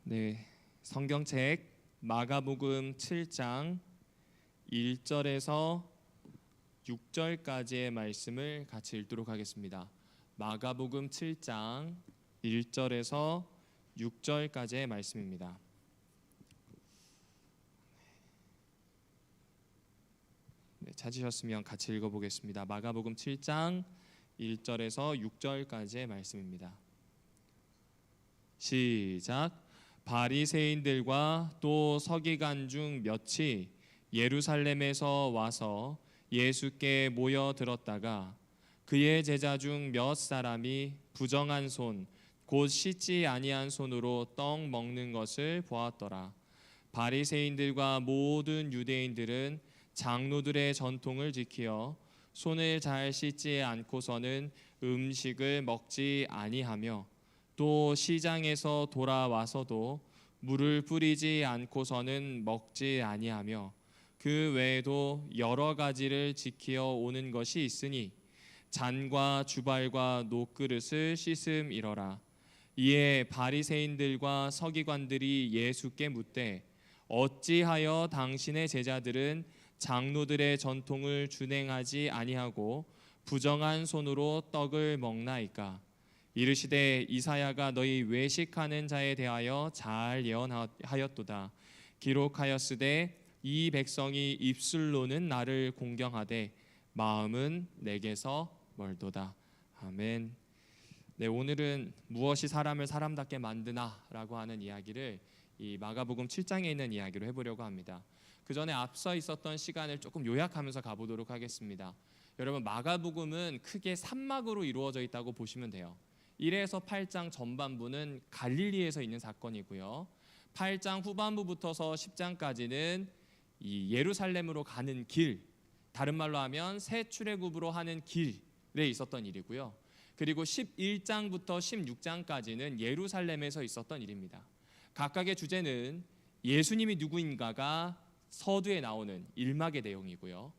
네, 성경책 마가복음 7장 1절에서 6절까지의 말씀을 같이 읽도록 하겠습니다. 마가복음 7장 1절에서 6절까지의 말씀입니다. 네, 찾으셨으면 같이 읽어보겠습니다. 마가복음 7장 1절에서 6절까지의 말씀입니다. 시작. 바리새인들과 또 서기관 중 몇이 예루살렘에서 와서 예수께 모여들었다가 그의 제자 중 몇 사람이 부정한 손 곧 씻지 아니한 손으로 떡 먹는 것을 보았더라. 바리새인들과 모든 유대인들은 장로들의 전통을 지키어 손을 잘 씻지 않고서는 음식을 먹지 아니하며 또 시장에서 돌아와서도 물을 뿌리지 않고서는 먹지 아니하며 그 외에도 여러 가지를 지키어 오는 것이 있으니 잔과 주발과 녹그릇을 씻음이러라. 이에 바리새인들과 서기관들이 예수께 묻되 어찌하여 당신의 제자들은 장로들의 전통을 준행하지 아니하고 부정한 손으로 떡을 먹나이까? 이르시되 이사야가 너희 외식하는 자에 대하여 잘 예언하였도다. 기록하였으되 이 백성이 입술로는 나를 공경하되 마음은 내게서 멀도다. 아멘. 네, 오늘은 무엇이 사람을 사람답게 만드나라고 하는 이야기를 이 마가복음 7장에 있는 이야기로 해보려고 합니다. 그 전에 앞서 있었던 시간을 조금 요약하면서 가보도록 하겠습니다. 여러분, 마가복음은 크게 3막으로 이루어져 있다고 보시면 돼요. 1에서 8장 전반부는 갈릴리에서 있는 사건이고요. 8장 후반부부터서 10장까지는 이 예루살렘으로 가는 길, 다른 말로 하면 새 출애굽으로 하는 길에 있었던 일이고요. 그리고 11장부터 16장까지는 예루살렘에서 있었던 일입니다. 각각의 주제는 예수님이 누구인가가 서두에 나오는 1막의 내용이고요.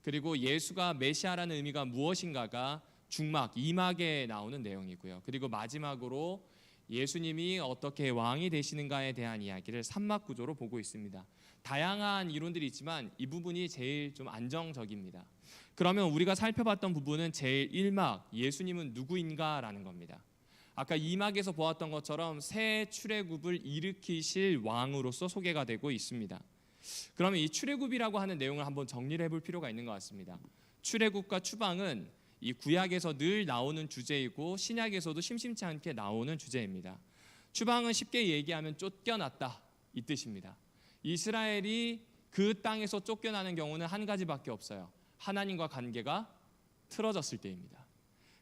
그리고 예수가 메시아라는 의미가 무엇인가가 중막 2막에 나오는 내용이고요. 그리고 마지막으로 예수님이 어떻게 왕이 되시는가에 대한 이야기를 3막 구조로 보고 있습니다. 다양한 이론들이 있지만 이 부분이 제일 좀 안정적입니다. 그러면 우리가 살펴봤던 부분은 제일 1막 예수님은 누구인가라는 겁니다. 아까 2막에서 보았던 것처럼 새 출애굽을 일으키실 왕으로서 소개가 되고 있습니다. 그러면 이 출애굽이라고 하는 내용을 한번 정리를 해볼 필요가 있는 것 같습니다. 출애굽과 추방은 이 구약에서 늘 나오는 주제이고 신약에서도 심심치 않게 나오는 주제입니다. 추방은 쉽게 얘기하면 쫓겨났다 이 뜻입니다. 이스라엘이 그 땅에서 쫓겨나는 경우는 한 가지밖에 없어요. 하나님과 관계가 틀어졌을 때입니다.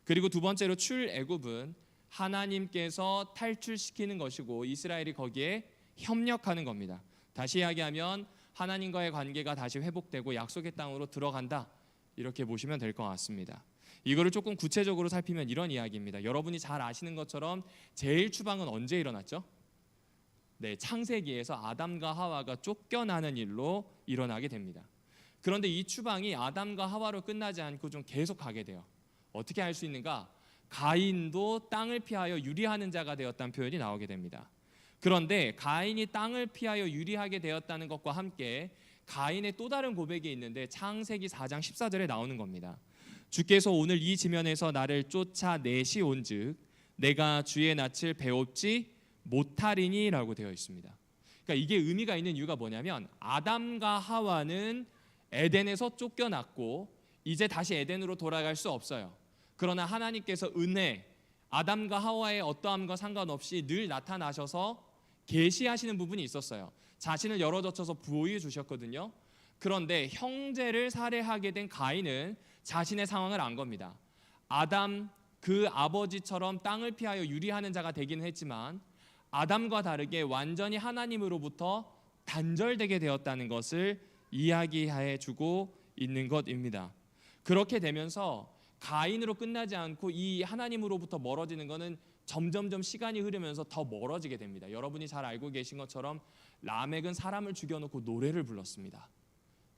그리고 두 번째로 출애굽은 하나님께서 탈출시키는 것이고 이스라엘이 거기에 협력하는 겁니다. 다시 이야기하면 하나님과의 관계가 다시 회복되고 약속의 땅으로 들어간다, 이렇게 보시면 될 것 같습니다. 이거를 조금 구체적으로 살피면 이런 이야기입니다. 여러분이 잘 아시는 것처럼 제일 추방은 언제 일어났죠? 네, 창세기에서 아담과 하와가 쫓겨나는 일로 일어나게 됩니다. 그런데 이 추방이 아담과 하와로 끝나지 않고 좀 계속 가게 돼요. 어떻게 할 수 있는가? 가인도 땅을 피하여 유리하는 자가 되었다는 표현이 나오게 됩니다. 그런데 가인이 땅을 피하여 유리하게 되었다는 것과 함께 가인의 또 다른 고백이 있는데 창세기 4장 14절에 나오는 겁니다. 주께서 오늘 이 지면에서 나를 쫓아내시 온즉 내가 주의 낯을 배웁지 못하리니 라고 되어 있습니다. 그러니까 이게 의미가 있는 이유가 뭐냐면 아담과 하와는 에덴에서 쫓겨났고 이제 다시 에덴으로 돌아갈 수 없어요. 그러나 하나님께서 은혜, 아담과 하와의 어떠함과 상관없이 늘 나타나셔서 계시하시는 부분이 있었어요. 자신을 열어젖혀서 보여주셨거든요. 그런데 형제를 살해하게 된 가인은 자신의 상황을 안 겁니다. 아담 그 아버지처럼 땅을 피하여 유리하는 자가 되기는 했지만 아담과 다르게 완전히 하나님으로부터 단절되게 되었다는 것을 이야기해 주고 있는 것입니다. 그렇게 되면서 가인으로 끝나지 않고 이 하나님으로부터 멀어지는 것은 점점점 시간이 흐르면서 더 멀어지게 됩니다. 여러분이 잘 알고 계신 것처럼 라멕은 사람을 죽여놓고 노래를 불렀습니다.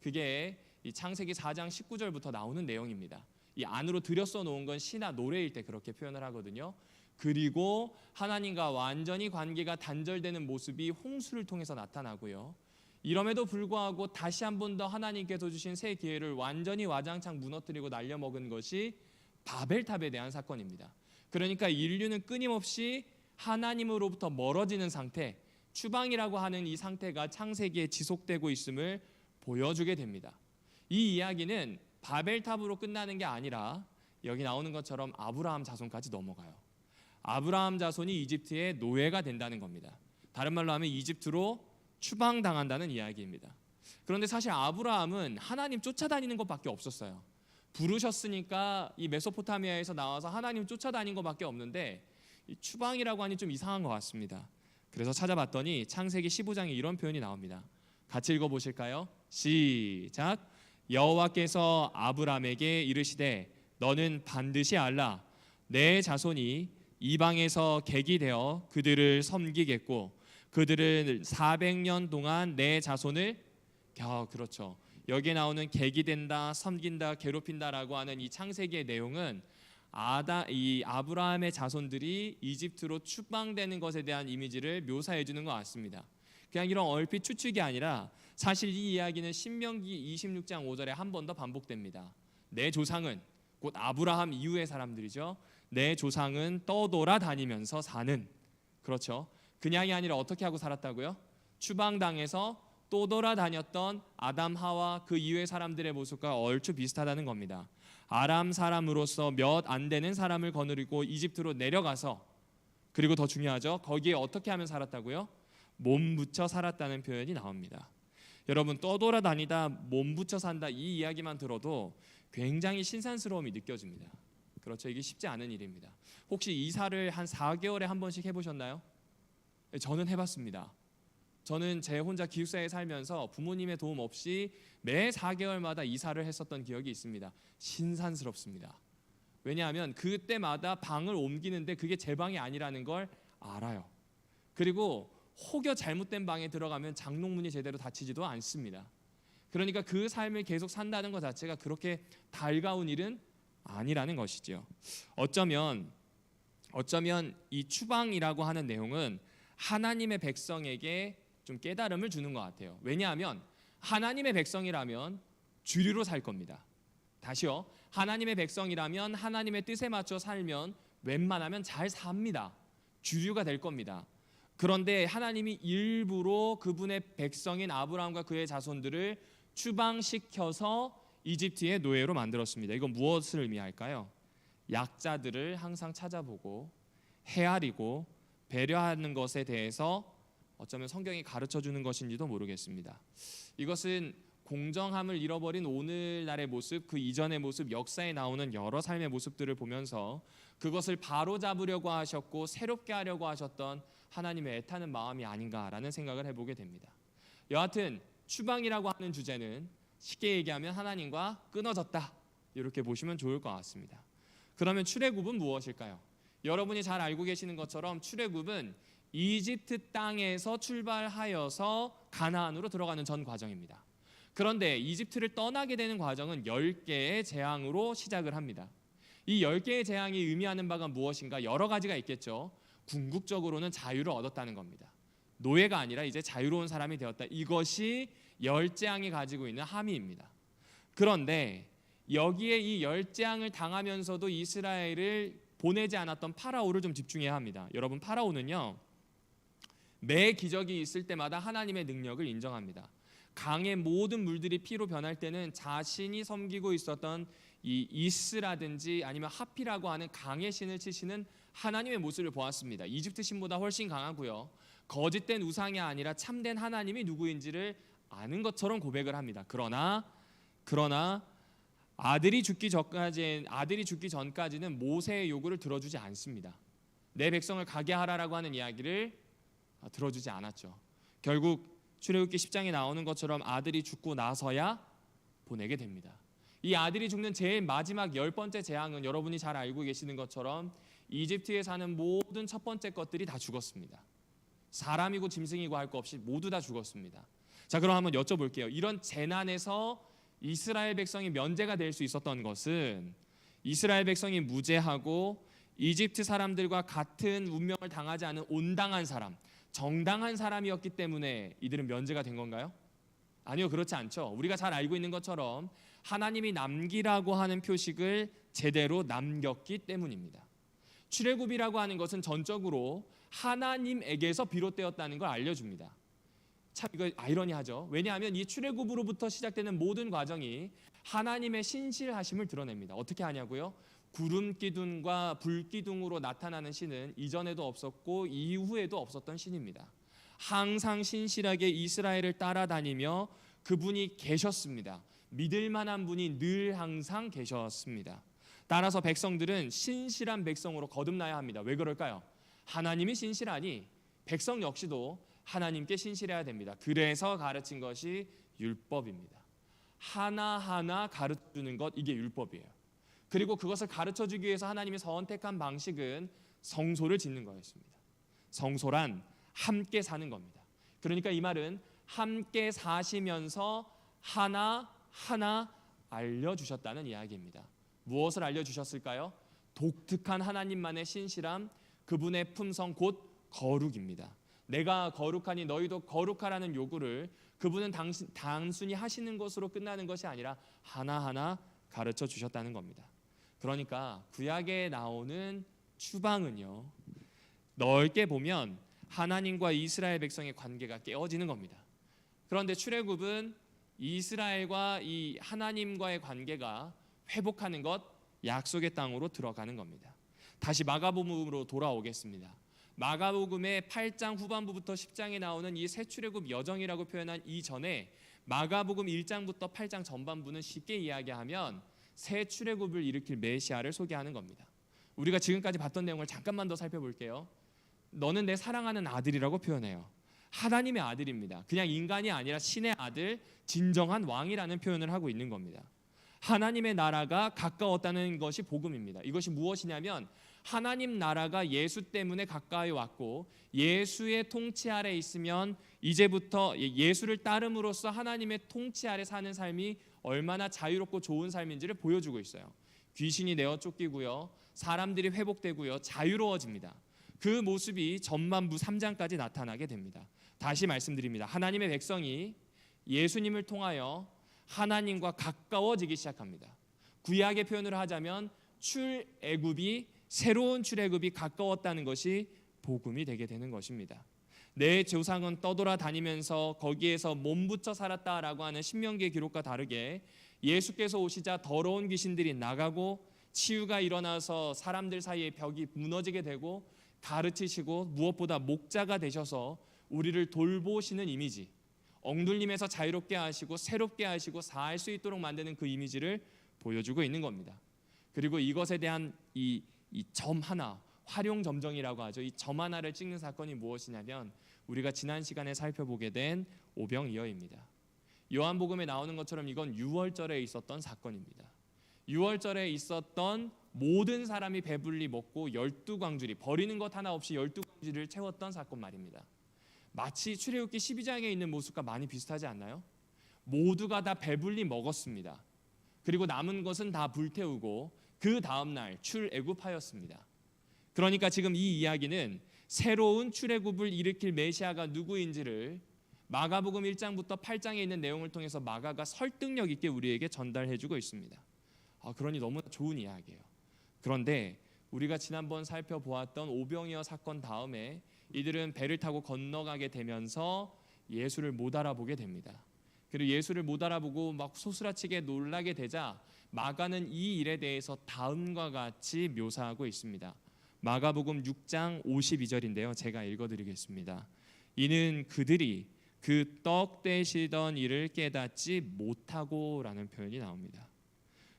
그게 이 창세기 4장 19절부터 나오는 내용입니다. 이 안으로 들여써 놓은 건 시나 노래일 때 그렇게 표현을 하거든요. 그리고 하나님과 완전히 관계가 단절되는 모습이 홍수를 통해서 나타나고요. 이럼에도 불구하고 다시 한 번 더 하나님께서 주신 새 기회를 완전히 와장창 무너뜨리고 날려먹은 것이 바벨탑에 대한 사건입니다. 그러니까 인류는 끊임없이 하나님으로부터 멀어지는 상태, 추방이라고 하는 이 상태가 창세기에 지속되고 있음을 보여주게 됩니다. 이 이야기는 바벨탑으로 끝나는 게 아니라 여기 나오는 것처럼 아브라함 자손까지 넘어가요. 아브라함 자손이 이집트의 노예가 된다는 겁니다. 다른 말로 하면 이집트로 추방당한다는 이야기입니다. 그런데 사실 아브라함은 하나님 쫓아다니는 것밖에 없었어요. 부르셨으니까 이 메소포타미아에서 나와서 하나님 쫓아다닌 것밖에 없는데 이 추방이라고 하니 좀 이상한 것 같습니다. 그래서 찾아봤더니 창세기 15장에 이런 표현이 나옵니다. 같이 읽어보실까요? 시작. 여호와께서 아브라함에게 이르시되 너는 반드시 알라. 내 자손이 이방에서 객이 되어 그들을 섬기겠고 그들은 400년 동안 내 자손을 그렇죠. 여기에 나오는 객이 된다, 섬긴다, 괴롭힌다라고 하는 이 창세기의 내용은 이 아브라함의 자손들이 이집트로 추방되는 것에 대한 이미지를 묘사해 주는 것 같습니다. 그냥 이런 얼핏 추측이 아니라 사실 이 이야기는 신명기 26장 5절에 한 번 더 반복됩니다. 내 조상은 곧 아브라함 이후의 사람들이죠. 내 조상은 떠돌아다니면서 사는, 그렇죠. 그냥이 아니라 어떻게 하고 살았다고요? 추방당해서 떠돌아다녔던 아담 하와 그 이후의 사람들의 모습과 얼추 비슷하다는 겁니다. 아람 사람으로서 몇 안 되는 사람을 거느리고 이집트로 내려가서, 그리고 더 중요하죠, 거기에 어떻게 하면 살았다고요? 몸 붙여 살았다는 표현이 나옵니다. 여러분, 떠돌아다니다 몸 붙여 산다, 이 이야기만 들어도 굉장히 신선스러움이 느껴집니다. 그렇죠. 이게 쉽지 않은 일입니다. 혹시 이사를 한 4개월에 한 번씩 해보셨나요? 저는 해봤습니다. 저는 제 혼자 기숙사에 살면서 부모님의 도움 없이 매 4개월마다 이사를 했었던 기억이 있습니다. 신선스럽습니다. 왜냐하면 그때마다 방을 옮기는데 그게 제 방이 아니라는 걸 알아요. 그리고 혹여 잘못된 방에 들어가면 장롱문이 제대로 닫히지도 않습니다. 그러니까 그 삶을 계속 산다는 것 자체가 그렇게 달가운 일은 아니라는 것이죠. 어쩌면 이 추방이라고 하는 내용은 하나님의 백성에게 좀 깨달음을 주는 것 같아요. 왜냐하면 하나님의 백성이라면 주류로 살 겁니다. 다시요. 하나님의 백성이라면 하나님의 뜻에 맞춰 살면 웬만하면 잘 삽니다. 주류가 될 겁니다. 그런데 하나님이 일부러 그분의 백성인 아브라함과 그의 자손들을 추방시켜서 이집트의 노예로 만들었습니다. 이건 무엇을 의미할까요? 약자들을 항상 찾아보고 헤아리고 배려하는 것에 대해서 어쩌면 성경이 가르쳐주는 것인지도 모르겠습니다. 이것은 공정함을 잃어버린 오늘날의 모습, 그 이전의 모습, 역사에 나오는 여러 삶의 모습들을 보면서 그것을 바로잡으려고 하셨고 새롭게 하려고 하셨던 하나님의 애타는 마음이 아닌가라는 생각을 해보게 됩니다. 여하튼 추방이라고 하는 주제는 쉽게 얘기하면 하나님과 끊어졌다, 이렇게 보시면 좋을 것 같습니다. 그러면 출애굽은 무엇일까요? 여러분이 잘 알고 계시는 것처럼 출애굽은 이집트 땅에서 출발하여서 가나안으로 들어가는 전 과정입니다. 그런데 이집트를 떠나게 되는 과정은 10개의 재앙으로 시작을 합니다. 이 10개의 재앙이 의미하는 바가 무엇인가? 여러 가지가 있겠죠. 궁극적으로는 자유를 얻었다는 겁니다. 노예가 아니라 이제 자유로운 사람이 되었다. 이것이 10재앙이 가지고 있는 함의입니다. 그런데 여기에 이 10재앙을 당하면서도 이스라엘을 보내지 않았던 파라오를 좀 집중해야 합니다. 여러분, 파라오는요, 매 기적이 있을 때마다 하나님의 능력을 인정합니다. 강의 모든 물들이 피로 변할 때는 자신이 섬기고 있었던 이 이스라든지 아니면 하피라고 하는 강의 신을 치시는 하나님의 모습을 보았습니다. 이집트 신보다 훨씬 강하고요, 거짓된 우상이 아니라 참된 하나님이 누구인지를 아는 것처럼 고백을 합니다. 그러나 아들이 죽기 전까지는 모세의 요구를 들어주지 않습니다. 내 백성을 가게 하라라고 하는 이야기를 들어주지 않았죠. 결국 출애굽기 10장에 나오는 것처럼 아들이 죽고 나서야 보내게 됩니다. 이 아들이 죽는 제일 마지막 10번째 재앙은 여러분이 잘 알고 계시는 것처럼 이집트에 사는 모든 첫 번째 것들이 다 죽었습니다. 사람이고 짐승이고 할 것 없이 모두 다 죽었습니다. 자, 그럼 한번 여쭤볼게요. 이런 재난에서 이스라엘 백성이 면제가 될 수 있었던 것은 이스라엘 백성이 무죄하고 이집트 사람들과 같은 운명을 당하지 않은 온당한 사람, 정당한 사람이었기 때문에 이들은 면제가 된 건가요? 아니요, 그렇지 않죠. 우리가 잘 알고 있는 것처럼 하나님이 남기라고 하는 표식을 제대로 남겼기 때문입니다. 출애굽이라고 하는 것은 전적으로 하나님에게서 비롯되었다는 걸 알려줍니다. 참 이거 아이러니하죠. 왜냐하면 이 출애굽으로부터 시작되는 모든 과정이 하나님의 신실하심을 드러냅니다. 어떻게 하냐고요? 구름 기둥과 불 기둥으로 나타나는 신은 이전에도 없었고 이후에도 없었던 신입니다. 항상 신실하게 이스라엘을 따라다니며 그분이 계셨습니다. 믿을 만한 분이 늘 항상 계셨습니다. 따라서 백성들은 신실한 백성으로 거듭나야 합니다. 왜 그럴까요? 하나님이 신실하니 백성 역시도 하나님께 신실해야 됩니다. 그래서 가르친 것이 율법입니다. 하나하나 가르쳐주는 것, 이게 율법이에요. 그리고 그것을 가르쳐주기 위해서 하나님이 선택한 방식은 성소를 짓는 거였습니다. 성소란 함께 사는 겁니다. 그러니까 이 말은 함께 사시면서 하나하나 알려주셨다는 이야기입니다. 무엇을 알려주셨을까요? 독특한 하나님만의 신실함, 그분의 품성 곧 거룩입니다. 내가 거룩하니 너희도 거룩하라는 요구를 그분은 단순히 하시는 것으로 끝나는 것이 아니라 하나하나 가르쳐 주셨다는 겁니다. 그러니까 구약에 나오는 추방은요, 넓게 보면 하나님과 이스라엘 백성의 관계가 깨어지는 겁니다. 그런데 출애굽은 이스라엘과 이 하나님과의 관계가 회복하는 것, 약속의 땅으로 들어가는 겁니다. 다시 마가복음으로 돌아오겠습니다. 마가복음의 8장 후반부부터 10장에 나오는 이 새 출애굽 여정이라고 표현한 이전에 마가복음 1장부터 8장 전반부는 쉽게 이야기하면 새 출애굽을 일으킬 메시아를 소개하는 겁니다. 우리가 지금까지 봤던 내용을 잠깐만 더 살펴볼게요. 너는 내 사랑하는 아들이라고 표현해요. 하나님의 아들입니다. 그냥 인간이 아니라 신의 아들, 진정한 왕이라는 표현을 하고 있는 겁니다. 하나님의 나라가 가까웠다는 것이 복음입니다. 이것이 무엇이냐면 하나님 나라가 예수 때문에 가까이 왔고 예수의 통치 아래 있으면 이제부터 예수를 따름으로써 하나님의 통치 아래 사는 삶이 얼마나 자유롭고 좋은 삶인지를 보여주고 있어요. 귀신이 내어 쫓기고요, 사람들이 회복되고요, 자유로워집니다. 그 모습이 전만부 3장까지 나타나게 됩니다. 다시 말씀드립니다. 하나님의 백성이 예수님을 통하여 하나님과 가까워지기 시작합니다. 구약의 표현으로 하자면 출애굽이, 새로운 출애굽이 가까웠다는 것이 복음이 되게 되는 것입니다. 내 조상은 떠돌아다니면서 거기에서 몸부쳐 살았다라고 하는 신명기의 기록과 다르게 예수께서 오시자 더러운 귀신들이 나가고 치유가 일어나서 사람들 사이에 벽이 무너지게 되고 가르치시고 무엇보다 목자가 되셔서 우리를 돌보시는 이미지, 엉둘림에서 자유롭게 하시고 새롭게 하시고 살 수 있도록 만드는 그 이미지를 보여주고 있는 겁니다. 그리고 이것에 대한 이 점 하나, 활용점정이라고 하죠. 이 점 하나를 찍는 사건이 무엇이냐면 우리가 지난 시간에 살펴보게 된 오병이어입니다. 요한복음에 나오는 것처럼 이건 유월절에 있었던 사건입니다. 유월절에 있었던 모든 사람이 배불리 먹고 12광주리, 버리는 것 하나 없이 12광주리를 채웠던 사건 말입니다. 마치 출애굽기 12장에 있는 모습과 많이 비슷하지 않나요? 모두가 다 배불리 먹었습니다. 그리고 남은 것은 다 불태우고 그 다음날 출애굽하였습니다. 그러니까 지금 이 이야기는 새로운 출애굽을 일으킬 메시아가 누구인지를 마가복음 1장부터 8장에 있는 내용을 통해서 마가가 설득력 있게 우리에게 전달해주고 있습니다. 그러니 너무나 좋은 이야기예요. 그런데 우리가 지난번 살펴보았던 오병이어 사건 다음에 이들은 배를 타고 건너가게 되면서 예수를 못 알아보게 됩니다. 그리고 예수를 못 알아보고 막 소스라치게 놀라게 되자 마가는 이 일에 대해서 다음과 같이 묘사하고 있습니다. 마가복음 6장 52절인데요. 제가 읽어드리겠습니다. 이는 그들이 그 떡 떼시던 일을 깨닫지 못하고 라는 표현이 나옵니다.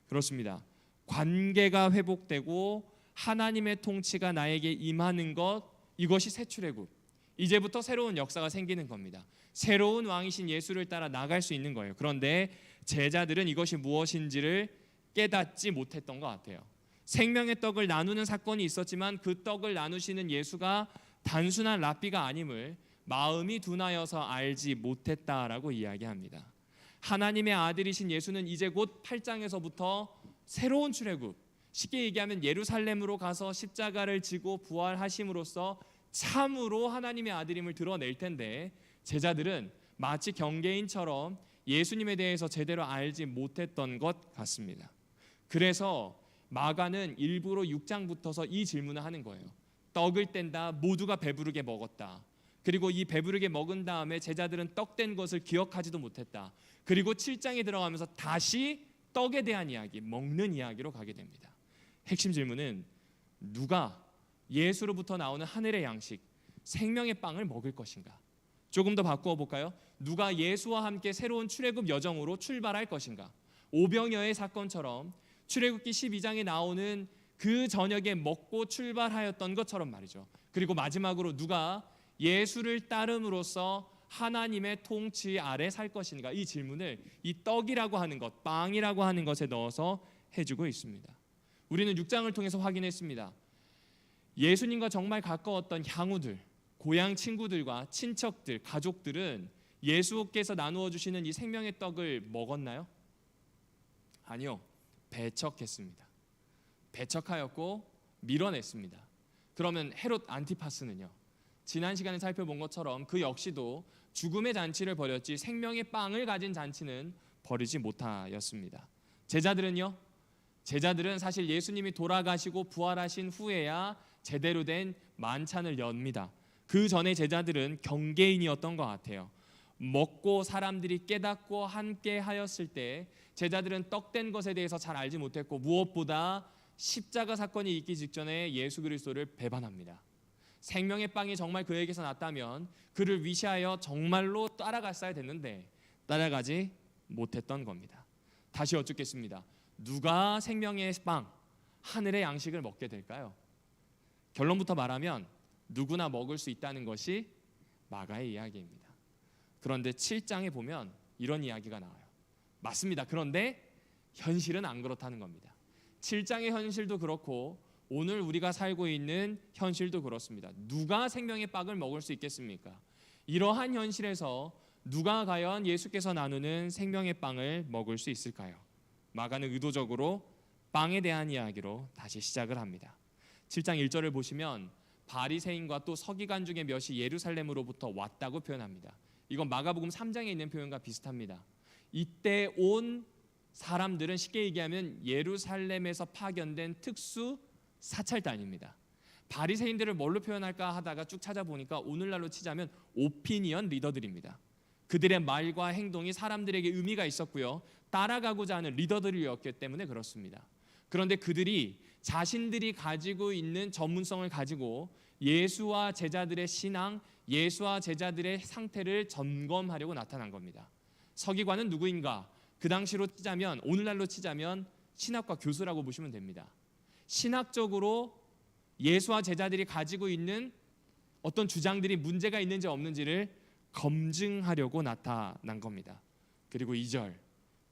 그렇습니다. 관계가 회복되고 하나님의 통치가 나에게 임하는 것, 이것이 새 출애굽. 이제부터 새로운 역사가 생기는 겁니다. 새로운 왕이신 예수를 따라 나갈 수 있는 거예요. 그런데 제자들은 이것이 무엇인지를 깨닫지 못했던 것 같아요. 생명의 떡을 나누는 사건이 있었지만 그 떡을 나누시는 예수가 단순한 랍비가 아님을 마음이 둔하여서 알지 못했다라고 이야기합니다. 하나님의 아들이신 예수는 이제 곧 8장에서부터 새로운 출애굽, 쉽게 얘기하면 예루살렘으로 가서 십자가를 지고 부활하심으로써 참으로 하나님의 아들임을 드러낼 텐데, 제자들은 마치 경계인처럼 예수님에 대해서 제대로 알지 못했던 것 같습니다. 그래서 마가는 일부러 6장부터서 이 질문을 하는 거예요. 떡을 뗀다, 모두가 배부르게 먹었다. 그리고 이 배부르게 먹은 다음에 제자들은 떡 뗀 것을 기억하지도 못했다. 그리고 7장에 들어가면서 다시 떡에 대한 이야기, 먹는 이야기로 가게 됩니다. 핵심 질문은 누가 예수로부터 나오는 하늘의 양식, 생명의 빵을 먹을 것인가? 조금 더 바꾸어 볼까요? 누가 예수와 함께 새로운 출애굽 여정으로 출발할 것인가? 오병이어의 사건처럼 출애굽기 12장에 나오는 그 저녁에 먹고 출발하였던 것처럼 말이죠. 그리고 마지막으로 누가 예수를 따름으로써 하나님의 통치 아래 살 것인가? 이 질문을 이 떡이라고 하는 것, 빵이라고 하는 것에 넣어서 해주고 있습니다. 우리는 6장을 통해서 확인했습니다. 예수님과 정말 가까웠던 향우들, 고향 친구들과 친척들, 가족들은 예수께서 나누어 주시는 이 생명의 떡을 먹었나요? 아니요. 배척했습니다. 배척하였고 밀어냈습니다. 그러면 헤롯 안티파스는요? 지난 시간에 살펴본 것처럼 그 역시도 죽음의 잔치를 벌였지 생명의 빵을 가진 잔치는 벌이지 못하였습니다. 제자들은요? 제자들은 사실 예수님이 돌아가시고 부활하신 후에야 제대로 된 만찬을 엽니다. 그 전에 제자들은 경계인이었던 것 같아요. 먹고 사람들이 깨닫고 함께 하였을 때 제자들은 떡된 것에 대해서 잘 알지 못했고, 무엇보다 십자가 사건이 있기 직전에 예수 그리스도를 배반합니다. 생명의 빵이 정말 그에게서 났다면 그를 위시하여 정말로 따라갔어야 됐는데 따라가지 못했던 겁니다. 다시 여쭙겠습니다. 누가 생명의 빵, 하늘의 양식을 먹게 될까요? 결론부터 말하면 누구나 먹을 수 있다는 것이 마가의 이야기입니다. 그런데 7장에 보면 이런 이야기가 나와요. 맞습니다. 그런데 현실은 안 그렇다는 겁니다. 7장의 현실도 그렇고 오늘 우리가 살고 있는 현실도 그렇습니다. 누가 생명의 빵을 먹을 수 있겠습니까? 이러한 현실에서 누가 과연 예수께서 나누는 생명의 빵을 먹을 수 있을까요? 마가는 의도적으로 빵에 대한 이야기로 다시 시작을 합니다. 7장 1절을 보시면 바리새인과 또 서기관 중에 몇이 예루살렘으로부터 왔다고 표현합니다. 이건 마가복음 3장에 있는 표현과 비슷합니다. 이때 온 사람들은 쉽게 얘기하면 예루살렘에서 파견된 특수 사찰단입니다. 바리새인들을 뭘로 표현할까 하다가 쭉 찾아보니까 오늘날로 치자면 오피니언 리더들입니다. 그들의 말과 행동이 사람들에게 의미가 있었고요, 따라가고자 하는 리더들이었기 때문에 그렇습니다. 그런데 그들이 자신들이 가지고 있는 전문성을 가지고 예수와 제자들의 신앙, 예수와 제자들의 상태를 점검하려고 나타난 겁니다. 서기관은 누구인가? 그 당시로 치자면, 오늘날로 치자면 신학과 교수라고 보시면 됩니다. 신학적으로 예수와 제자들이 가지고 있는 어떤 주장들이 문제가 있는지 없는지를 검증하려고 나타난 겁니다. 그리고 2절,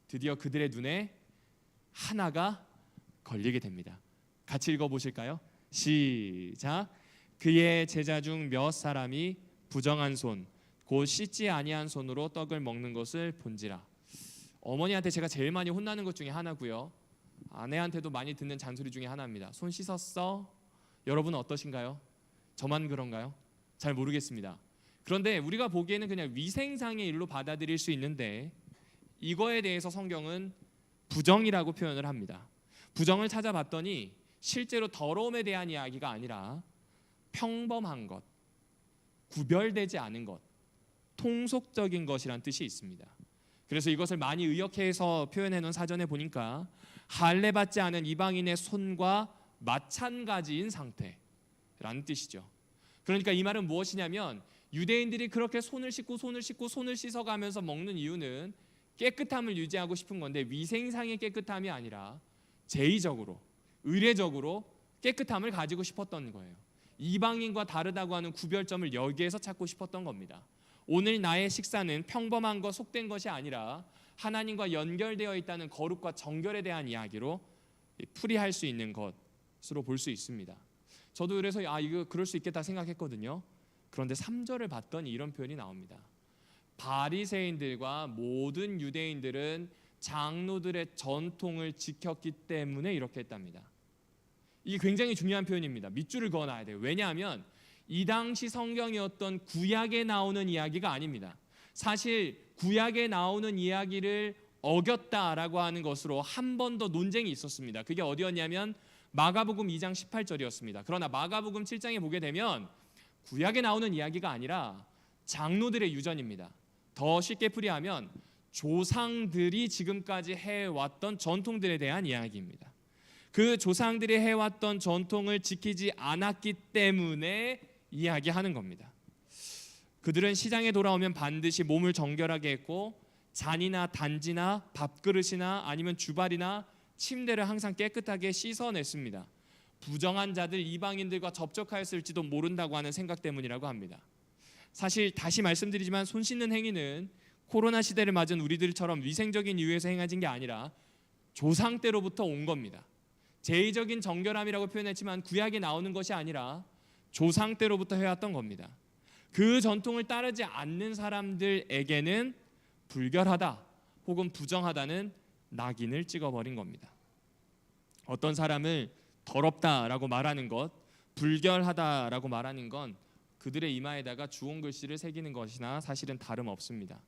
드디어 그들의 눈에 하나가 걸리게 됩니다. 같이 읽어보실까요? 시작. 그의 제자 중 몇 사람이 부정한 손, 곧 씻지 아니한 손으로 떡을 먹는 것을 본지라. 어머니한테 제가 제일 많이 혼나는 것 중에 하나고요, 아내한테도 많이 듣는 잔소리 중에 하나입니다. 손 씻었어? 여러분은 어떠신가요? 저만 그런가요? 잘 모르겠습니다. 그런데 우리가 보기에는 그냥 위생상의 일로 받아들일 수 있는데 이거에 대해서 성경은 부정이라고 표현을 합니다. 부정을 찾아봤더니 실제로 더러움에 대한 이야기가 아니라 평범한 것, 구별되지 않은 것, 통속적인 것이란 뜻이 있습니다. 그래서 이것을 많이 의역해서 표현해 놓은 사전에 보니까 할례받지 않은 이방인의 손과 마찬가지인 상태라는 뜻이죠. 그러니까 이 말은 무엇이냐면 유대인들이 그렇게 손을 씻어가면서 먹는 이유는 깨끗함을 유지하고 싶은 건데 위생상의 깨끗함이 아니라 제의적으로, 의례적으로 깨끗함을 가지고 싶었던 거예요. 이방인과 다르다고 하는 구별점을 여기에서 찾고 싶었던 겁니다. 오늘 나의 식사는 평범한 것, 속된 것이 아니라 하나님과 연결되어 있다는 거룩과 정결에 대한 이야기로 풀이할 수 있는 것으로 볼 수 있습니다. 저도 그래서 이거 그럴 수 있겠다 생각했거든요. 그런데 3절을 봤더니 이런 표현이 나옵니다. 바리새인들과 모든 유대인들은 장로들의 전통을 지켰기 때문에 이렇게 했답니다. 이게 굉장히 중요한 표현입니다. 밑줄을 그어놔야 돼요. 왜냐하면 이 당시 성경이었던 구약에 나오는 이야기가 아닙니다. 사실 구약에 나오는 이야기를 어겼다라고 하는 것으로 한 번 더 논쟁이 있었습니다. 그게 어디였냐면 마가복음 2장 18절이었습니다. 그러나 마가복음 7장에 보게 되면 구약에 나오는 이야기가 아니라 장로들의 유전입니다. 더 쉽게 풀이하면 조상들이 지금까지 해왔던 전통들에 대한 이야기입니다. 그 조상들이 해왔던 전통을 지키지 않았기 때문에 이야기하는 겁니다. 그들은 시장에 돌아오면 반드시 몸을 정결하게 했고 잔이나 단지나 밥그릇이나 아니면 주발이나 침대를 항상 깨끗하게 씻어냈습니다. 부정한 자들 이방인들과 접촉하였을지도 모른다고 하는 생각 때문이라고 합니다. 사실 다시 말씀드리지만 손 씻는 행위는 코로나 시대를 맞은 우리들처럼 위생적인 이유에서 행해진 게 아니라 조상 때로부터 온 겁니다. 제의적인 정결함이라고 표현했지만 구약에 나오는 것이 아니라 조상 때로부터 해왔던 겁니다. 그 전통을 따르지 않는 사람들에게는 불결하다 혹은 부정하다는 낙인을 찍어버린 겁니다. 어떤 사람을 더럽다라고 말하는 것, 불결하다라고 말하는 건 그들의 이마에다가 주홍 글씨를 새기는 것이나 사실은 다름없습니다.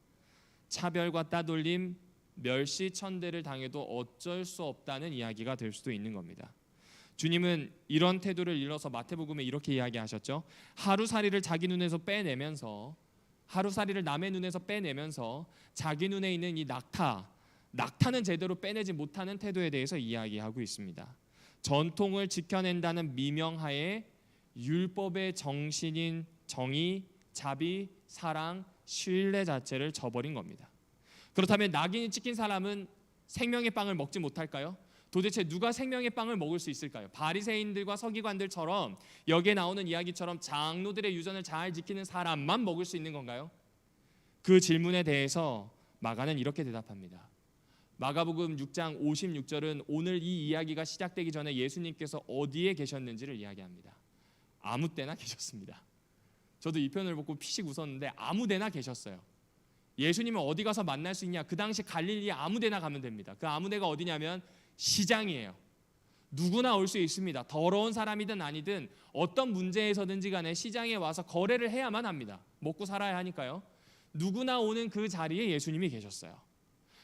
차별과 따돌림, 멸시, 천대를 당해도 어쩔 수 없다는 이야기가 될 수도 있는 겁니다. 주님은 이런 태도를 일러서 마태복음에 이렇게 이야기하셨죠. 하루살이를 자기 눈에서 빼내면서 하루살이를 남의 눈에서 빼내면서 자기 눈에 있는 이 낙타는 제대로 빼내지 못하는 태도에 대해서 이야기하고 있습니다. 전통을 지켜낸다는 미명하에 율법의 정신인 정의, 자비, 사랑, 신뢰 자체를 저버린 겁니다. 그렇다면 낙인이 찍힌 사람은 생명의 빵을 먹지 못할까요? 도대체 누가 생명의 빵을 먹을 수 있을까요? 바리새인들과 서기관들처럼 여기에 나오는 이야기처럼 장로들의 유전을 잘 지키는 사람만 먹을 수 있는 건가요? 그 질문에 대해서 마가는 이렇게 대답합니다. 마가복음 6장 56절은 오늘 이 이야기가 시작되기 전에 예수님께서 어디에 계셨는지를 이야기합니다. 아무 때나 계셨습니다. 저도 이 표현을 보고 피식 웃었는데 아무 데나 계셨어요. 예수님을 어디 가서 만날 수 있냐? 그 당시 갈릴리에 아무 데나 가면 됩니다. 그 아무 데가 어디냐면 시장이에요. 누구나 올 수 있습니다. 더러운 사람이든 아니든 어떤 문제에서든지 간에 시장에 와서 거래를 해야만 합니다. 먹고 살아야 하니까요. 누구나 오는 그 자리에 예수님이 계셨어요.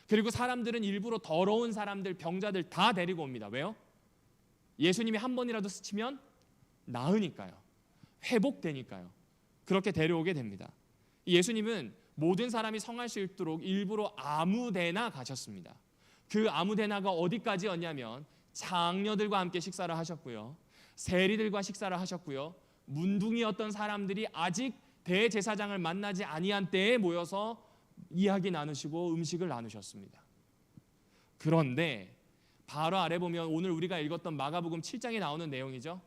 그리고 사람들은 일부러 더러운 사람들, 병자들 다 데리고 옵니다. 왜요? 예수님이 한 번이라도 스치면 나으니까요. 회복되니까요. 그렇게 데려오게 됩니다. 예수님은 모든 사람이 성할 수 있도록 일부러 아무데나 가셨습니다. 그 아무데나가 어디까지였냐면 장녀들과 함께 식사를 하셨고요. 세리들과 식사를 하셨고요. 문둥이였던 사람들이 아직 대제사장을 만나지 아니한 때에 모여서 이야기 나누시고 음식을 나누셨습니다. 그런데 바로 아래 보면 오늘 우리가 읽었던 마가복음 7장에 나오는 내용이죠.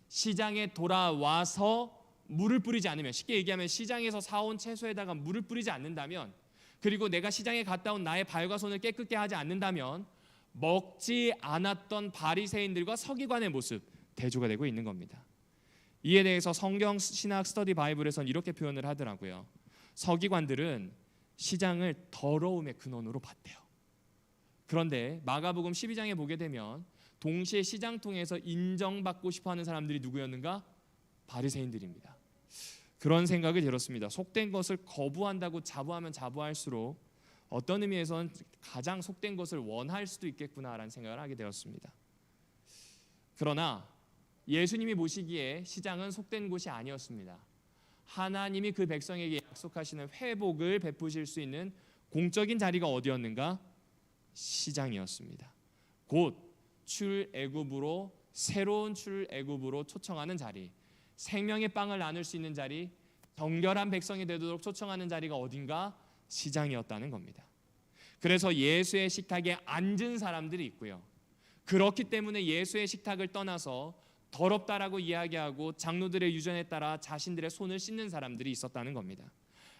시장에 돌아와서 물을 뿌리지 않으면, 쉽게 얘기하면 시장에서 사온 채소에다가 물을 뿌리지 않는다면, 그리고 내가 시장에 갔다 온 나의 발과 손을 깨끗게 하지 않는다면 먹지 않았던 바리새인들과 서기관의 모습 대조가 되고 있는 겁니다. 이에 대해서 성경 신학 스터디 바이블에서는 이렇게 표현을 하더라고요. 서기관들은 시장을 더러움의 근원으로 봤대요. 그런데 마가복음 12장에 보게 되면 동시에 시장 통해서 인정받고 싶어하는 사람들이 누구였는가? 바리새인들입니다. 그런 생각이 들었습니다. 속된 것을 거부한다고 자부하면 자부할수록 어떤 의미에서는 가장 속된 것을 원할 수도 있겠구나라는 생각을 하게 되었습니다. 그러나 예수님이 보시기에 시장은 속된 곳이 아니었습니다. 하나님이 그 백성에게 약속하시는 회복을 베푸실 수 있는 공적인 자리가 어디였는가? 시장이었습니다. 곧 출애굽으로, 새로운 출애굽으로 초청하는 자리, 생명의 빵을 나눌 수 있는 자리, 정결한 백성이 되도록 초청하는 자리가 어딘가? 시장이었다는 겁니다. 그래서 예수의 식탁에 앉은 사람들이 있고요. 그렇기 때문에 예수의 식탁을 떠나서 더럽다라고 이야기하고 장로들의 유전에 따라 자신들의 손을 씻는 사람들이 있었다는 겁니다.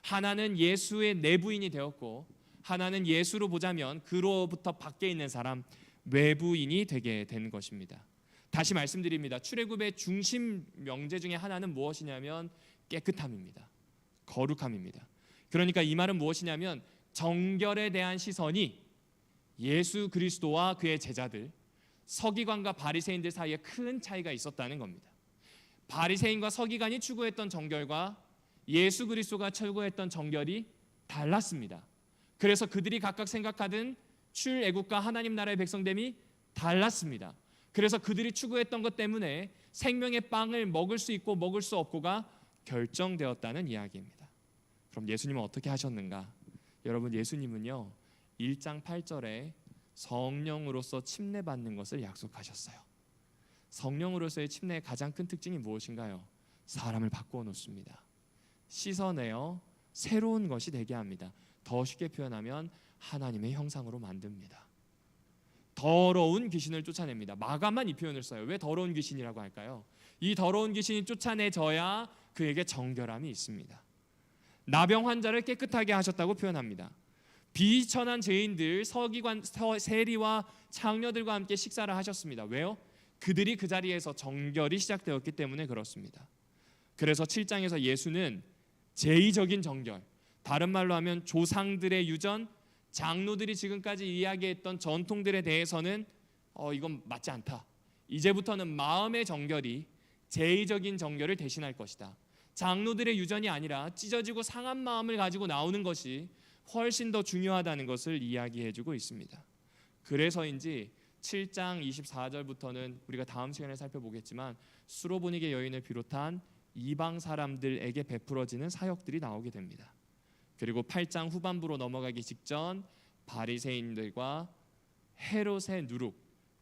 하나는 예수의 내부인이 되었고 하나는 예수로 보자면 그로부터 밖에 있는 사람, 외부인이 되게 되는 것입니다. 다시 말씀드립니다. 출애굽의 중심 명제 중에 하나는 무엇이냐면 깨끗함입니다. 거룩함입니다. 그러니까 이 말은 무엇이냐면 정결에 대한 시선이 예수 그리스도와 그의 제자들, 서기관과 바리새인들 사이에 큰 차이가 있었다는 겁니다. 바리새인과 서기관이 추구했던 정결과 예수 그리스도가 추구했던 정결이 달랐습니다. 그래서 그들이 각각 생각하던 출애굽과 하나님 나라의 백성됨이 달랐습니다. 그래서 그들이 추구했던 것 때문에 생명의 빵을 먹을 수 있고 먹을 수 없고가 결정되었다는 이야기입니다. 그럼 예수님은 어떻게 하셨는가? 여러분, 예수님은요 1장 8절에 성령으로서 침례받는 것을 약속하셨어요. 성령으로서의 침례의 가장 큰 특징이 무엇인가요? 사람을 바꾸어 놓습니다. 씻어내어 새로운 것이 되게 합니다. 더 쉽게 표현하면 하나님의 형상으로 만듭니다. 더러운 귀신을 쫓아냅니다. 마가만 이 표현을 써요. 왜 더러운 귀신이라고 할까요? 이 더러운 귀신이 쫓아내져야 그에게 정결함이 있습니다. 나병 환자를 깨끗하게 하셨다고 표현합니다. 비천한 죄인들 서기관 세리와 창녀들과 함께 식사를 하셨습니다. 왜요? 그들이 그 자리에서 정결이 시작되었기 때문에 그렇습니다. 그래서 7장에서 예수는 제의적인 정결, 다른 말로 하면 조상들의 유전, 장로들이 지금까지 이야기했던 전통들에 대해서는 이건 맞지 않다. 이제부터는 마음의 정결이 제의적인 정결을 대신할 것이다. 장로들의 유전이 아니라 찢어지고 상한 마음을 가지고 나오는 것이 훨씬 더 중요하다는 것을 이야기해주고 있습니다. 그래서인지 7장 24절부터는 우리가 다음 시간에 살펴보겠지만 수로보니게 여인을 비롯한 이방 사람들에게 베풀어지는 사역들이 나오게 됩니다. 그리고 8장 후반부로 넘어가기 직전 바리새인들과 헤롯의 누룩,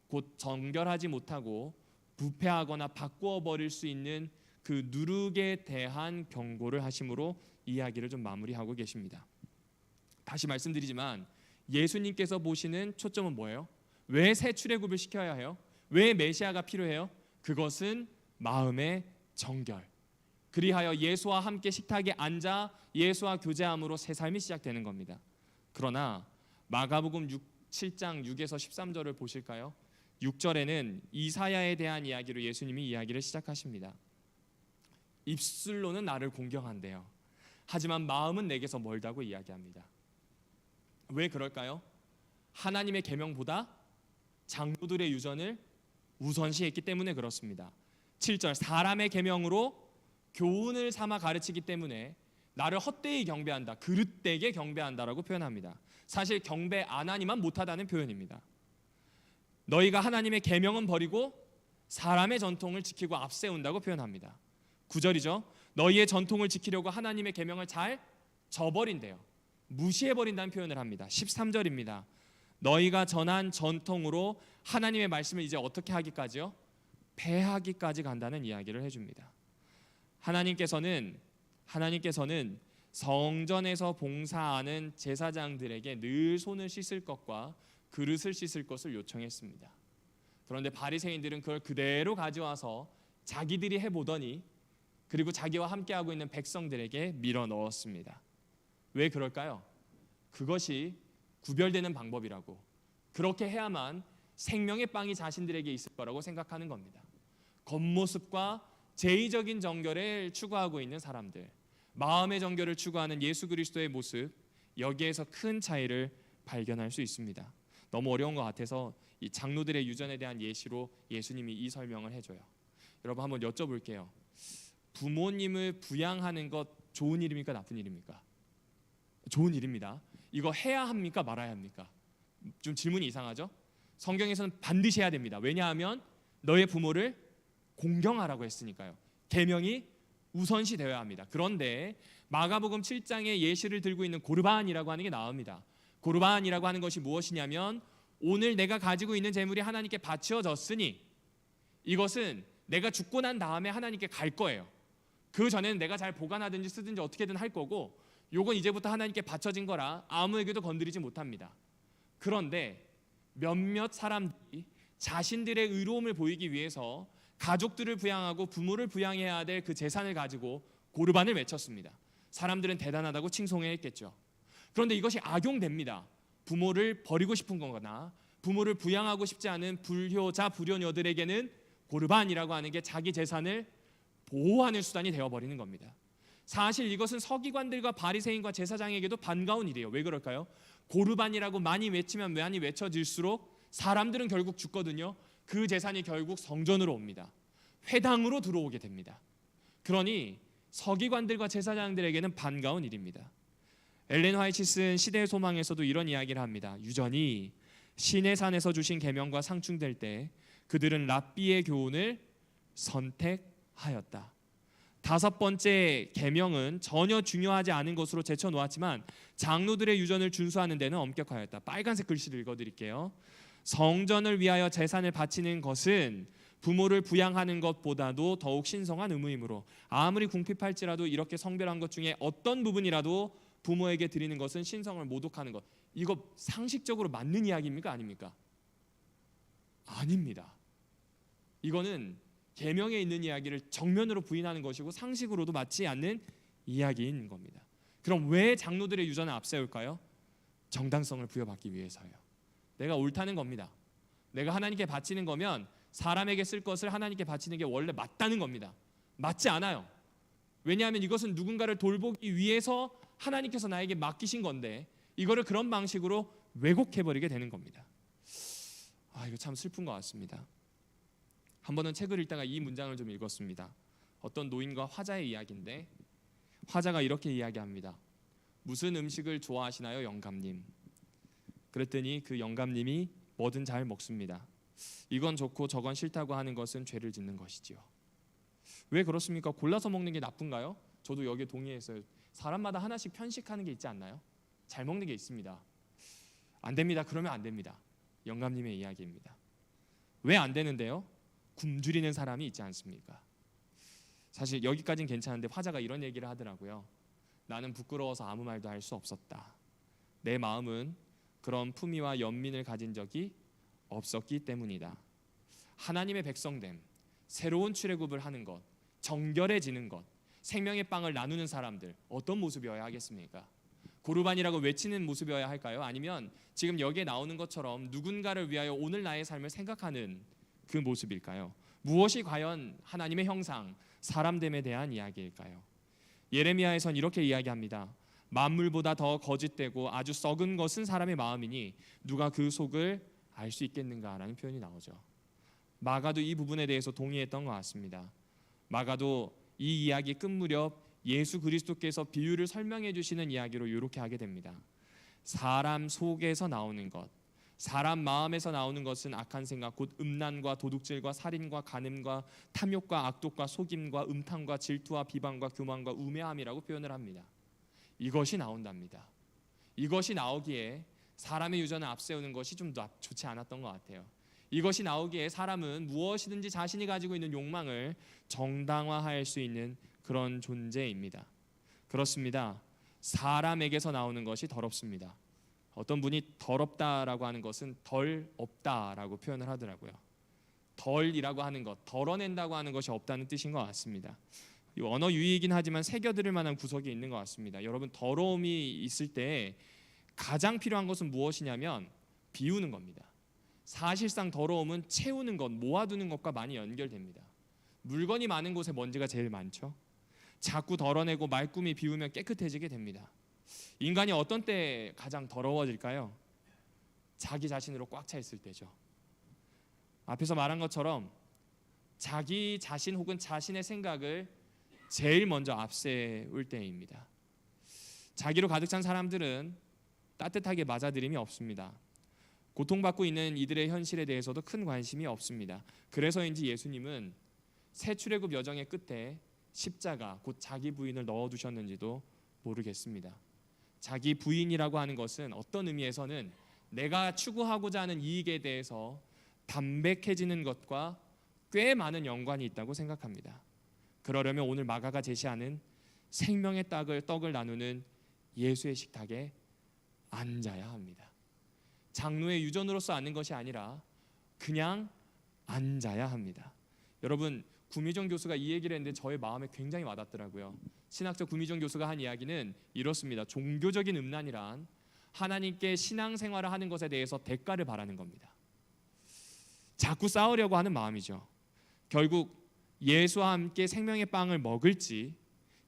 곧 정결하지 못하고 부패하거나 바꾸어 버릴 수 있는 그 누룩에 대한 경고를 하심으로 이야기를 좀 마무리하고 계십니다. 다시 말씀드리지만 예수님께서 보시는 초점은 뭐예요? 왜 새 출애굽을 시켜야 해요? 왜 메시아가 필요해요? 그것은 마음의 정결. 그리하여 예수와 함께 식탁에 앉아 예수와 교제함으로 새 삶이 시작되는 겁니다. 그러나 마가복음 7장 6에서 13절을 보실까요? 6절에는 이사야에 대한 이야기로 예수님이 이야기를 시작하십니다. 입술로는 나를 공경한대요. 하지만 마음은 내게서 멀다고 이야기합니다. 왜 그럴까요? 하나님의 계명보다 장로들의 유전을 우선시했기 때문에 그렇습니다. 7절 사람의 계명으로 교훈을 삼아 가르치기 때문에 나를 헛되이 경배한다, 그릇되게 경배한다라고 표현합니다. 사실 경배 안 하니만 못하다는 표현입니다. 너희가 하나님의 계명은 버리고 사람의 전통을 지키고 앞세운다고 표현합니다. 9절이죠. 너희의 전통을 지키려고 하나님의 계명을 잘 저버린대요. 무시해버린다는 표현을 합니다. 13절입니다. 너희가 전한 전통으로 하나님의 말씀을 이제 어떻게 하기까지요? 폐하기까지 간다는 이야기를 해줍니다. 하나님께서는 성전에서 봉사하는 제사장들에게 늘 손을 씻을 것과 그릇을 씻을 것을 요청했습니다. 그런데 바리새인들은 그걸 그대로 가져와서 자기들이 해보더니 그리고 자기와 함께하고 있는 백성들에게 밀어 넣었습니다. 왜 그럴까요? 그것이 구별되는 방법이라고, 그렇게 해야만 생명의 빵이 자신들에게 있을 거라고 생각하는 겁니다. 겉모습과 제의적인 정결을 추구하고 있는 사람들, 마음의 정결을 추구하는 예수 그리스도의 모습, 여기에서 큰 차이를 발견할 수 있습니다. 너무 어려운 것 같아서 이 장로들의 유전에 대한 예시로 예수님이 이 설명을 해줘요. 여러분 한번 여쭤볼게요. 부모님을 부양하는 것 좋은 일입니까? 나쁜 일입니까? 좋은 일입니다. 이거 해야 합니까? 말아야 합니까? 좀 질문이 이상하죠? 성경에서는 반드시 해야 됩니다. 왜냐하면 너의 부모를 공경하라고 했으니까요. 계명이 우선시 되어야 합니다. 그런데 마가복음 7장의 예시를 들고 있는 고르반이라고 하는 게 나옵니다. 고르반이라고 하는 것이 무엇이냐면 오늘 내가 가지고 있는 재물이 하나님께 바치어졌으니 이것은 내가 죽고 난 다음에 하나님께 갈 거예요. 그 전에는 내가 잘 보관하든지 쓰든지 어떻게든 할 거고, 요건 이제부터 하나님께 바쳐진 거라 아무에게도 건드리지 못합니다. 그런데 몇몇 사람들이 자신들의 의로움을 보이기 위해서 가족들을 부양하고 부모를 부양해야 될 그 재산을 가지고 고르반을 맺혔습니다. 사람들은 대단하다고 칭송했겠죠. 그런데 이것이 악용됩니다. 부모를 버리고 싶은 거거나 부모를 부양하고 싶지 않은 불효자 불효녀들에게는 고르반이라고 하는 게 자기 재산을 보호하는 수단이 되어버리는 겁니다. 사실 이것은 서기관들과 바리새인과 제사장에게도 반가운 일이에요. 왜 그럴까요? 고르반이라고 많이 외치면 많이 외쳐질수록 사람들은 결국 죽거든요. 그 재산이 결국 성전으로 옵니다. 회당으로 들어오게 됩니다. 그러니 서기관들과 제사장들에게는 반가운 일입니다. 엘렌 화이트 쓴 시대의 소망에서도 이런 이야기를 합니다. 유전이 신의 산에서 주신 계명과 상충될 때 그들은 랍비의 교훈을 선택하였다. 다섯 번째 계명은 전혀 중요하지 않은 것으로 제쳐놓았지만 장로들의 유전을 준수하는 데는 엄격하였다. 빨간색 글씨를 읽어드릴게요. 성전을 위하여 재산을 바치는 것은 부모를 부양하는 것보다도 더욱 신성한 의무이므로 아무리 궁핍할지라도 이렇게 성별한 것 중에 어떤 부분이라도 부모에게 드리는 것은 신성을 모독하는 것. 이거 상식적으로 맞는 이야기입니까? 아닙니까? 아닙니다. 이거는 계명에 있는 이야기를 정면으로 부인하는 것이고 상식으로도 맞지 않는 이야기인 겁니다. 그럼 왜 장로들의 유전을 앞세울까요? 정당성을 부여받기 위해서요. 내가 옳다는 겁니다. 내가 하나님께 바치는 거면 사람에게 쓸 것을 하나님께 바치는 게 원래 맞다는 겁니다. 맞지 않아요. 왜냐하면 이것은 누군가를 돌보기 위해서 하나님께서 나에게 맡기신 건데 이거를 그런 방식으로 왜곡해버리게 되는 겁니다. 이거 참 슬픈 것 같습니다. 한 번은 책을 읽다가 이 문장을 좀 읽었습니다. 어떤 노인과 화자의 이야기인데 화자가 이렇게 이야기합니다. 무슨 음식을 좋아하시나요, 영감님? 그랬더니 그 영감님이 뭐든 잘 먹습니다. 이건 좋고 저건 싫다고 하는 것은 죄를 짓는 것이지요. 왜 그렇습니까? 골라서 먹는 게 나쁜가요? 저도 여기에 동의했어요. 사람마다 하나씩 편식하는 게 있지 않나요? 잘 먹는 게 있습니다. 안 됩니다. 그러면 안 됩니다. 영감님의 이야기입니다. 왜 안 되는데요? 굶주리는 사람이 있지 않습니까? 사실 여기까지는 괜찮은데 화자가 이런 얘기를 하더라고요. 나는 부끄러워서 아무 말도 할 수 없었다. 내 마음은 그런 품위와 연민을 가진 적이 없었기 때문이다. 하나님의 백성됨, 새로운 출애굽을 하는 것, 정결해지는 것, 생명의 빵을 나누는 사람들 어떤 모습이어야 하겠습니까? 고르반이라고 외치는 모습이어야 할까요? 아니면 지금 여기에 나오는 것처럼 누군가를 위하여 오늘 나의 삶을 생각하는 그 모습일까요? 무엇이 과연 하나님의 형상, 사람됨에 대한 이야기일까요? 예레미야에선 이렇게 이야기합니다. 만물보다 더 거짓되고 아주 썩은 것은 사람의 마음이니 누가 그 속을 알 수 있겠는가라는 표현이 나오죠. 마가도 이 부분에 대해서 동의했던 것 같습니다. 마가도 이 이야기 끝 무렵 예수 그리스도께서 비유를 설명해 주시는 이야기로 이렇게 하게 됩니다. 사람 속에서 나오는 것, 사람 마음에서 나오는 것은 악한 생각 곧 음란과 도둑질과 살인과 간음과 탐욕과 악독과 속임과 음탕과 질투와 비방과 교만과 우매함이라고 표현을 합니다. 이것이 나온답니다. 이것이 나오기에 사람의 유전을 앞세우는 것이 좀 더 좋지 않았던 것 같아요. 이것이 나오기에 사람은 무엇이든지 자신이 가지고 있는 욕망을 정당화할 수 있는 그런 존재입니다. 그렇습니다. 사람에게서 나오는 것이 더럽습니다. 어떤 분이 더럽다라고 하는 것은 덜 없다라고 표현을 하더라고요. 덜이라고 하는 것, 덜어낸다고 하는 것이 없다는 뜻인 것 같습니다. 이 언어 유희이긴 하지만 새겨들을 만한 구석이 있는 것 같습니다. 여러분, 더러움이 있을 때 가장 필요한 것은 무엇이냐면 비우는 겁니다. 사실상 더러움은 채우는 것, 모아두는 것과 많이 연결됩니다. 물건이 많은 곳에 먼지가 제일 많죠. 자꾸 덜어내고 말끔히 비우면 깨끗해지게 됩니다. 인간이 어떤 때 가장 더러워질까요? 자기 자신으로 꽉 차 있을 때죠. 앞에서 말한 것처럼 자기 자신 혹은 자신의 생각을 제일 먼저 앞세울 때입니다. 자기로 가득 찬 사람들은 따뜻하게 맞아들임이 없습니다. 고통받고 있는 이들의 현실에 대해서도 큰 관심이 없습니다. 그래서인지 예수님은 새 출애굽 여정의 끝에 십자가 곧 자기 부인을 넣어두셨는지도 모르겠습니다. 자기 부인이라고 하는 것은 어떤 의미에서는 내가 추구하고자 하는 이익에 대해서 담백해지는 것과 꽤 많은 연관이 있다고 생각합니다. 그러려면 오늘 마가가 제시하는 생명의 떡을 나누는 예수의 식탁에 앉아야 합니다. 장로의 유전으로서 앉는 것이 아니라 그냥 앉아야 합니다. 여러분, 구미정 교수가 이 얘기를 했는데 저의 마음에 굉장히 와닿더라고요. 신학적 구미정 교수가 한 이야기는 이렇습니다. 종교적인 음란이란 하나님께 신앙생활을 하는 것에 대해서 대가를 바라는 겁니다. 자꾸 싸우려고 하는 마음이죠. 결국 예수와 함께 생명의 빵을 먹을지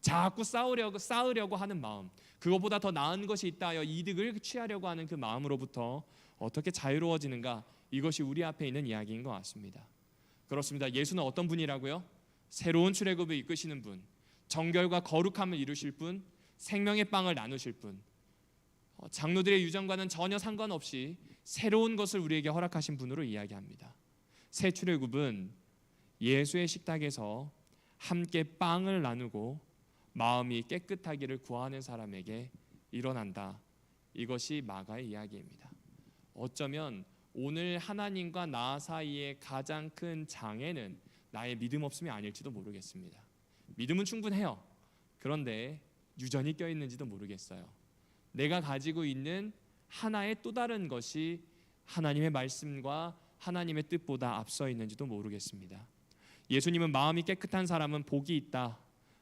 자꾸 싸우려고 하는 마음, 그것보다 더 나은 것이 있다 하여 이득을 취하려고 하는 그 마음으로부터 어떻게 자유로워지는가, 이것이 우리 앞에 있는 이야기인 것 같습니다. 그렇습니다. 예수는 어떤 분이라고요? 새로운 출애굽을 이끄시는 분, 정결과 거룩함을 이루실 분, 생명의 빵을 나누실 분, 장로들의 유전과는 전혀 상관없이 새로운 것을 우리에게 허락하신 분으로 이야기합니다. 새 출애굽은 예수의 식탁에서 함께 빵을 나누고 마음이 깨끗하기를 구하는 사람에게 일어난다. 이것이 마가의 이야기입니다. 어쩌면 오늘 하나님과 나 사이의 가장 큰 장애는 나의 믿음 없음이 아닐지도 모르겠습니다. 믿음은 충분해요. 그런데 유전이 껴있는지도 모르겠어요. 내가 가지고 있는 하나의 또 다른 것이 하나님의 말씀과 하나님의 뜻보다 앞서 있는지도 모르겠습니다. 예수님은 마음이 깨끗한 사람은 복이 있다.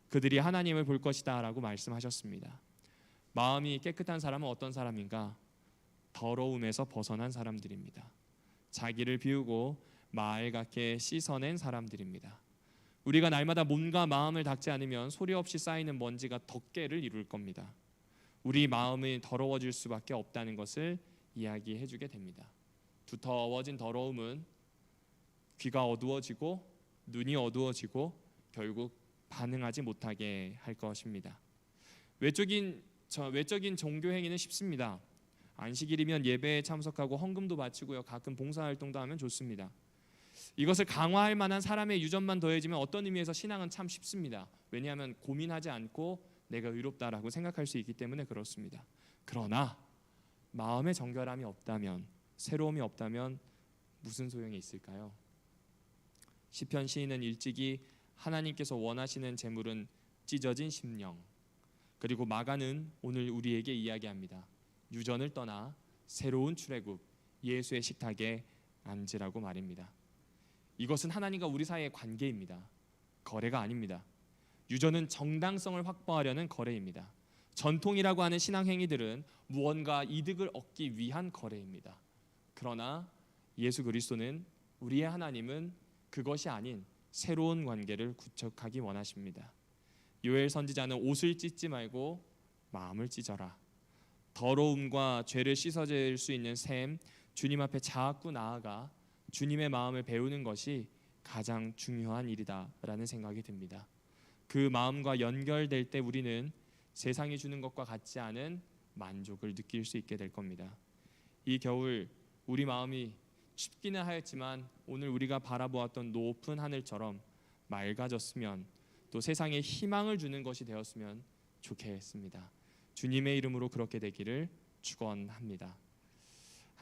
그들이 하나님을 볼 것이다 라고 말씀하셨습니다. 마음이 깨끗한 사람은 어떤 사람인가? 더러움에서 벗어난 사람들입니다. 자기를 비우고 맑게 씻어낸 사람들입니다. 우리가 날마다 몸과 마음을 닦지 않으면 소리 없이 쌓이는 먼지가 덮개를 이룰 겁니다. 우리 마음이 더러워질 수밖에 없다는 것을 이야기해 주게 됩니다. 두터워진 더러움은 귀가 어두워지고 눈이 어두워지고 결국 반응하지 못하게 할 것입니다. 외적인 종교 행위는 쉽습니다. 안식일이면 예배에 참석하고 헌금도 바치고요. 가끔 봉사활동도 하면 좋습니다. 이것을 강화할 만한 사람의 유전만 더해지면 어떤 의미에서 신앙은 참 쉽습니다. 왜냐하면 고민하지 않고 내가 의롭다라고 생각할 수 있기 때문에 그렇습니다. 그러나 마음의 정결함이 없다면, 새로움이 없다면 무슨 소용이 있을까요? 시편 시인은 일찍이 하나님께서 원하시는 제물은 찢어진 심령, 그리고 마가는 오늘 우리에게 이야기합니다. 유전을 떠나 새로운 출애굽, 예수의 식탁에 앉으라고 말입니다. 이것은 하나님과 우리 사이의 관계입니다. 거래가 아닙니다. 유전은 정당성을 확보하려는 거래입니다. 전통이라고 하는 신앙 행위들은 무언가 이득을 얻기 위한 거래입니다. 그러나 예수 그리스도는, 우리의 하나님은 그것이 아닌 새로운 관계를 구축하기 원하십니다. 요엘 선지자는 옷을 찢지 말고 마음을 찢어라. 더러움과 죄를 씻어질 수 있는 셈, 주님 앞에 자꾸 나아가 주님의 마음을 배우는 것이 가장 중요한 일이다라는 생각이 듭니다. 그 마음과 연결될 때 우리는 세상이 주는 것과 같지 않은 만족을 느낄 수 있게 될 겁니다. 이 겨울 우리 마음이 춥기는 하였지만 오늘 우리가 바라보았던 높은 하늘처럼 맑아졌으면, 또 세상에 희망을 주는 것이 되었으면 좋겠습니다. 주님의 이름으로 그렇게 되기를 축원합니다.